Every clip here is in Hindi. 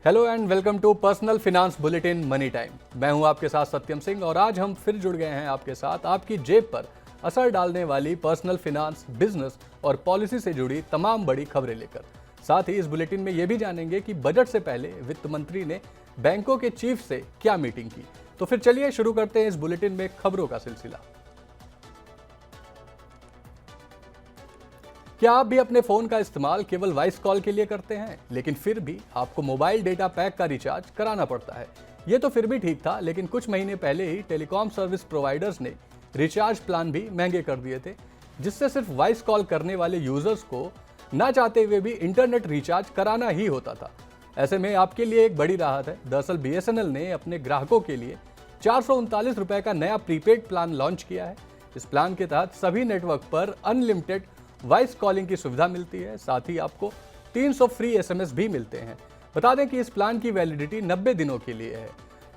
Hello and welcome to personal finance bulletin money time. मैं हूं आपके साथ सत्यम सिंह और आज हम फिर जुड़ गए हैं आपके साथ आपकी जेब पर असर डालने वाली पर्सनल फिनांस, बिजनेस और पॉलिसी से जुड़ी तमाम बड़ी खबरें लेकर। साथ ही इस बुलेटिन में ये भी जानेंगे कि बजट से पहले वित्त मंत्री ने बैंकों के चीफ से क्या मीटिंग की। तो फिर चलिए शुरू करते हैं इस बुलेटिन में खबरों का सिलसिला। क्या आप भी अपने फोन का इस्तेमाल केवल वॉइस कॉल के लिए करते हैं, लेकिन फिर भी आपको मोबाइल डेटा पैक का रिचार्ज कराना पड़ता है? ये तो फिर भी ठीक था, लेकिन कुछ महीने पहले ही टेलीकॉम सर्विस प्रोवाइडर्स ने रिचार्ज प्लान भी महंगे कर दिए थे, जिससे सिर्फ वॉइस कॉल करने वाले यूजर्स को ना चाहते हुए भी इंटरनेट रिचार्ज कराना ही होता था। ऐसे में आपके लिए एक बड़ी राहत है। दरअसल BSNL ने अपने ग्राहकों के लिए 439 रुपए का नया प्रीपेड प्लान लॉन्च किया है। इस प्लान के तहत सभी नेटवर्क पर अनलिमिटेड वॉइस कॉलिंग की सुविधा मिलती है। साथ ही आपको 300 फ्री SMS भी मिलते हैं। बता दें कि इस प्लान की वैलिडिटी 90 दिनों के लिए है।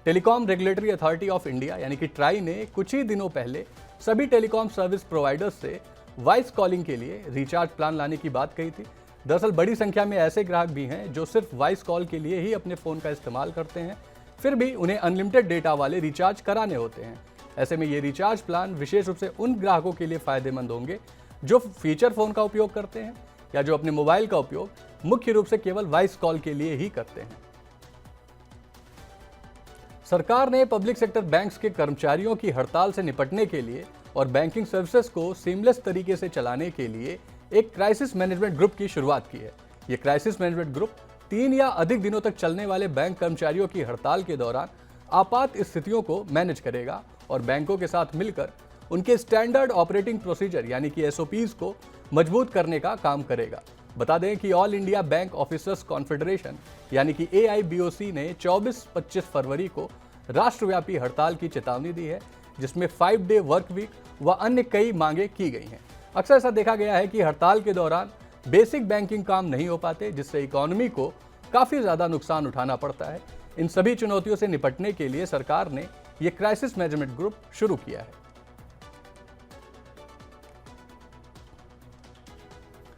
Telecom regulatory authority of India यानी कि ट्राई ने कुछ ही दिनों पहले सभी टेलीकॉम सर्विस प्रोवाइडर्स से वॉइस कॉलिंग के लिए रिचार्ज प्लान लाने की बात कही थी। दरअसल बड़ी संख्या में ऐसे ग्राहक भी हैं जो सिर्फ वॉइस कॉल के लिए ही अपने फ़ोन का इस्तेमाल करते हैं, फिर भी उन्हें अनलिमिटेड डेटा वाले रिचार्ज कराने होते हैं। ऐसे में ये रिचार्ज प्लान विशेष रूप से उन ग्राहकों के लिए फ़ायदेमंद होंगे जो फीचर फ़ोन का उपयोग करते हैं या जो अपने मोबाइल का उपयोग मुख्य रूप से केवल वॉइस कॉल के लिए ही करते हैं। सरकार ने पब्लिक सेक्टर बैंक्स के कर्मचारियों की हड़ताल से निपटने के लिए और बैंकिंग सर्विसेज को सीमलेस तरीके से चलाने के लिए एक क्राइसिस मैनेजमेंट ग्रुप की शुरुआत की है। ये क्राइसिस मैनेजमेंट ग्रुप 3 या अधिक दिनों तक चलने वाले बैंक कर्मचारियों की हड़ताल के दौरान आपात स्थितियों को मैनेज करेगा और बैंकों के साथ मिलकर उनके स्टैंडर्ड ऑपरेटिंग प्रोसीजर यानी कि SOPs को मजबूत करने का काम करेगा। बता दें कि all India bank officers confederation यानी कि AIBOC ने 24-25 फरवरी को राष्ट्रव्यापी हड़ताल की चेतावनी दी है, जिसमें 5 डे वर्क वीक व अन्य कई मांगे की गई हैं। अक्सर ऐसा देखा गया है कि हड़ताल के दौरान बेसिक बैंकिंग काम नहीं हो पाते, जिससे इकोनॉमी को काफ़ी ज़्यादा नुकसान उठाना पड़ता है। इन सभी चुनौतियों से निपटने के लिए सरकार ने ये क्राइसिस मैनेजमेंट ग्रुप शुरू किया है।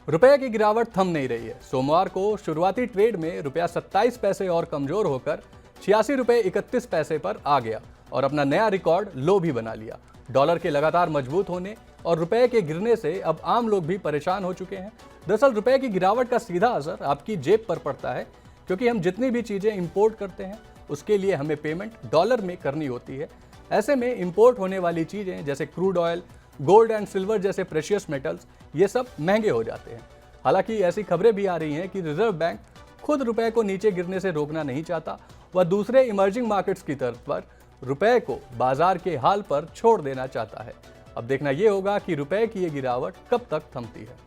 रुपए की गिरावट थम नहीं रही है। सोमवार को शुरुआती ट्रेड में रुपया 27 पैसे और कमजोर होकर 86 रुपए 31 पैसे पर आ गया और अपना नया रिकॉर्ड लो भी बना लिया। डॉलर के लगातार मजबूत होने और रुपए के गिरने से अब आम लोग भी परेशान हो चुके हैं। दरअसल रुपए की गिरावट का सीधा असर आपकी जेब पर पड़ता है, क्योंकि हम जितनी भी चीजें इंपोर्ट करते हैं उसके लिए हमें पेमेंट डॉलर में करनी होती है। ऐसे में इंपोर्ट होने वाली चीजें जैसे crude oil, gold and silver जैसे प्रेशियस मेटल्स, ये सब महंगे हो जाते हैं। हालांकि ऐसी खबरें भी आ रही हैं कि रिजर्व बैंक खुद रुपए को नीचे गिरने से रोकना नहीं चाहता, वह दूसरे इमर्जिंग मार्केट्स की तर्ज पर रुपए को बाजार के हाल पर छोड़ देना चाहता है। अब देखना यह होगा कि रुपए की ये गिरावट कब तक थमती है।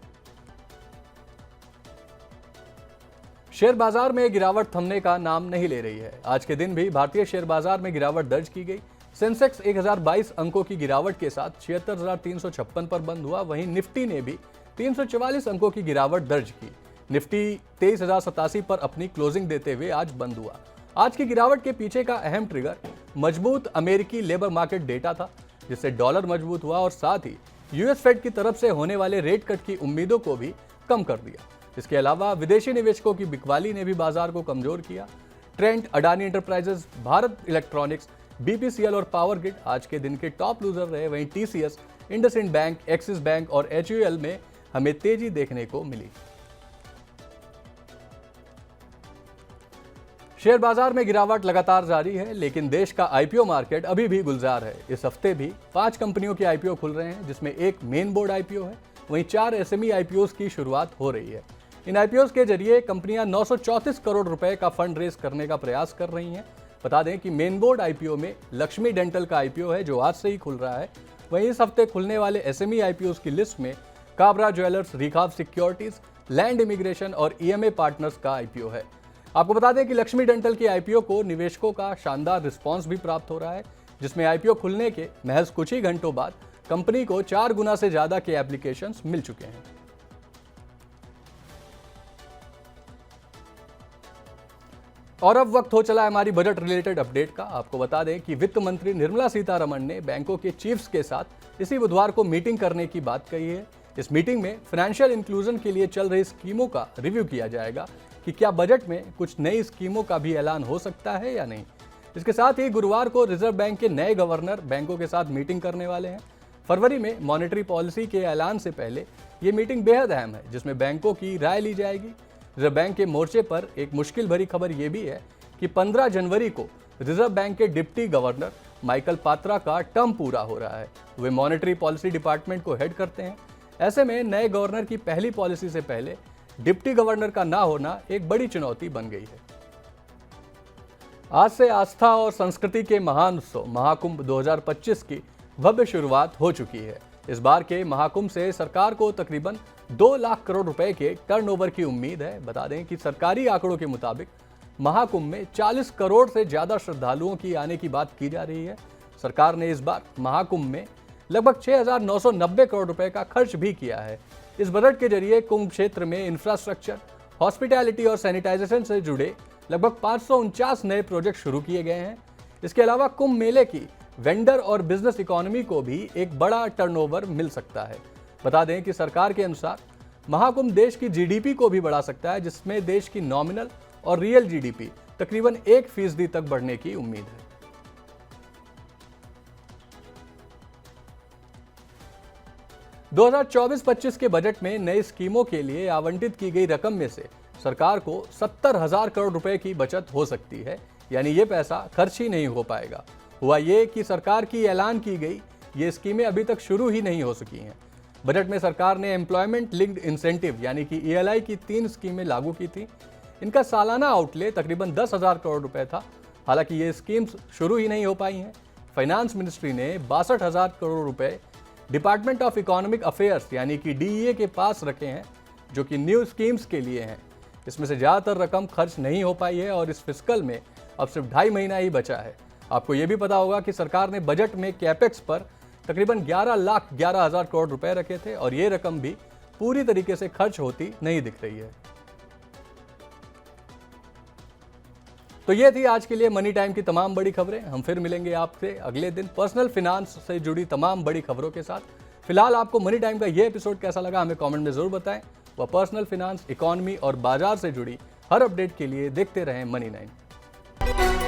शेयर बाजार में गिरावट थमने का नाम नहीं ले रही है। आज के दिन भी भारतीय शेयर बाजार में गिरावट दर्ज की गई। सेंसेक्स 1022 अंकों की गिरावट के साथ 76,356 पर बंद हुआ। वहीं निफ्टी ने भी 344 अंकों की गिरावट दर्ज की। निफ्टी 23,087 पर अपनी क्लोजिंग देते हुए आज बंद हुआ। आज की गिरावट के पीछे का अहम ट्रिगर मजबूत अमेरिकी लेबर मार्केट डेटा था, जिससे डॉलर मजबूत हुआ और साथ ही US फेड की तरफ से होने वाले रेट कट की उम्मीदों को भी कम कर दिया। इसके अलावा विदेशी निवेशकों की बिकवाली ने भी बाजार को कमजोर किया। Trent, Adani enterprises, Bharat electronics, BPCL और पावर ग्रिड आज के दिन के टॉप लूजर रहे। वहीं TCS, IndusInd bank, axis bank और HUL में हमें तेजी देखने को मिली। शेयर बाजार में गिरावट लगातार जारी है, लेकिन देश का IPO मार्केट अभी भी गुलजार है। इस हफ्ते भी 5 कंपनियों के IPO खुल रहे हैं, जिसमें एक मेन बोर्ड IPO है। वहीं 4 SME IPOs की शुरुआत हो रही है। इन IPOs के जरिए कंपनियां 934 करोड़ रुपए का फंड रेज करने का प्रयास कर रही हैं। बता दें कि मेन बोर्ड IPO में लक्ष्मी डेंटल का IPO है, जो आज से ही खुल रहा है। वहीं इस हफ्ते खुलने वाले SME IPOs की लिस्ट में Kabra jewellers, Rikhav securities, land immigration और EMA पार्टनर्स का IPO है। आपको बता दें कि लक्ष्मी डेंटल की IPO को निवेशकों का शानदार रिस्पांस भी प्राप्त हो रहा है, जिसमें IPO खुलने के महज कुछ ही घंटों बाद कंपनी को 4 गुना से ज्यादा के एप्लीकेशंस मिल चुके हैं। और अब वक्त हो चला है हमारी बजट रिलेटेड अपडेट का। आपको बता दें कि वित्त मंत्री निर्मला सीतारमण ने बैंकों के चीफ्स के साथ इसी बुधवार को मीटिंग करने की बात कही है। इस मीटिंग में फाइनेंशियल इंक्लूजन के लिए चल रही स्कीमों का रिव्यू किया जाएगा कि क्या बजट में कुछ नई स्कीमों का भी ऐलान हो सकता है या नहीं। इसके साथ ही गुरुवार को रिजर्व बैंक के नए गवर्नर बैंकों के साथ मीटिंग करने वाले हैं। फरवरी में मॉनेटरी पॉलिसी के ऐलान से पहले ये मीटिंग बेहद अहम है, जिसमें बैंकों की राय ली जाएगी। रिजर्व बैंक के मोर्चे पर एक मुश्किल भरी खबर यह भी है कि 15 जनवरी को रिजर्व बैंक के डिप्टी गवर्नर माइकल पात्रा का टर्म पूरा हो रहा है। वे मॉनेटरी पॉलिसी डिपार्टमेंट को हेड करते हैं। ऐसे में नए गवर्नर की पहली पॉलिसी से पहले डिप्टी गवर्नर का ना होना एक बड़ी चुनौती बन गई है। आज से आस्था और संस्कृति के महान उत्सव महाकुंभ 2025 की भव्य शुरुआत हो चुकी है। इस बार के महाकुंभ से सरकार को तकरीबन 2 लाख करोड़ रुपए के टर्नओवर की उम्मीद है। बता दें कि सरकारी आंकड़ों के मुताबिक महाकुंभ में 40 करोड़ से ज्यादा श्रद्धालुओं की आने की बात की जा रही है। सरकार ने इस बार महाकुंभ में लगभग 6,990 करोड़ रुपए का खर्च भी किया है। इस बजट के जरिए कुंभ क्षेत्र में इंफ्रास्ट्रक्चर, हॉस्पिटैलिटी और सैनिटाइजेशन से जुड़े लगभग 549 नए प्रोजेक्ट शुरू किए गए हैं। इसके अलावा कुंभ मेले की वेंडर और बिजनेस इकोनॉमी को भी एक बड़ा टर्नओवर मिल सकता है। बता दें कि सरकार के अनुसार महाकुंभ देश की जीडीपी को भी बढ़ा सकता है, जिसमें देश की नॉमिनल और रियल जीडीपी तकरीबन 1% तक बढ़ने की उम्मीद है। दो 2024-25 के बजट में नई स्कीमों के लिए आवंटित की गई रकम में से सरकार को 70,000 करोड़ रुपए की बचत हो सकती है, यानी ये पैसा खर्च ही नहीं हो पाएगा। हुआ ये कि सरकार की ऐलान की गई ये स्कीमें अभी तक शुरू ही नहीं हो सकी हैं। बजट में सरकार ने एम्प्लॉयमेंट लिंक्ड इंसेंटिव यानी कि ELI की 3 स्कीमें लागू की थी। इनका सालाना आउटले तकरीबन 10,000 करोड़ रुपए था। हालांकि ये स्कीम्स शुरू ही नहीं हो पाई हैं। फाइनेंस मिनिस्ट्री ने 62,000 करोड़ रुपए डिपार्टमेंट ऑफ इकोनॉमिक अफेयर्स यानी कि DEA के पास रखे हैं, जो कि न्यू स्कीम्स के लिए हैं। इसमें से ज़्यादातर रकम खर्च नहीं हो पाई है और इस फिस्कल में अब सिर्फ 2.5 महीना ही बचा है। आपको ये भी पता होगा कि सरकार ने बजट में कैपेक्स पर तकरीबन 11,11,000 करोड़ रुपए रखे थे और ये रकम भी पूरी तरीके से खर्च होती नहीं दिख रही है। तो ये थी आज के लिए मनी टाइम की तमाम बड़ी खबरें। हम फिर मिलेंगे आपसे अगले दिन पर्सनल फिनांस से जुड़ी तमाम बड़ी खबरों के साथ। फिलहाल आपको मनी टाइम का ये एपिसोड कैसा लगा हमें कमेंट में जरूर बताएं। वह पर्सनल फिनांस, इकोनॉमी और बाजार से जुड़ी हर अपडेट के लिए देखते रहें मनी 9।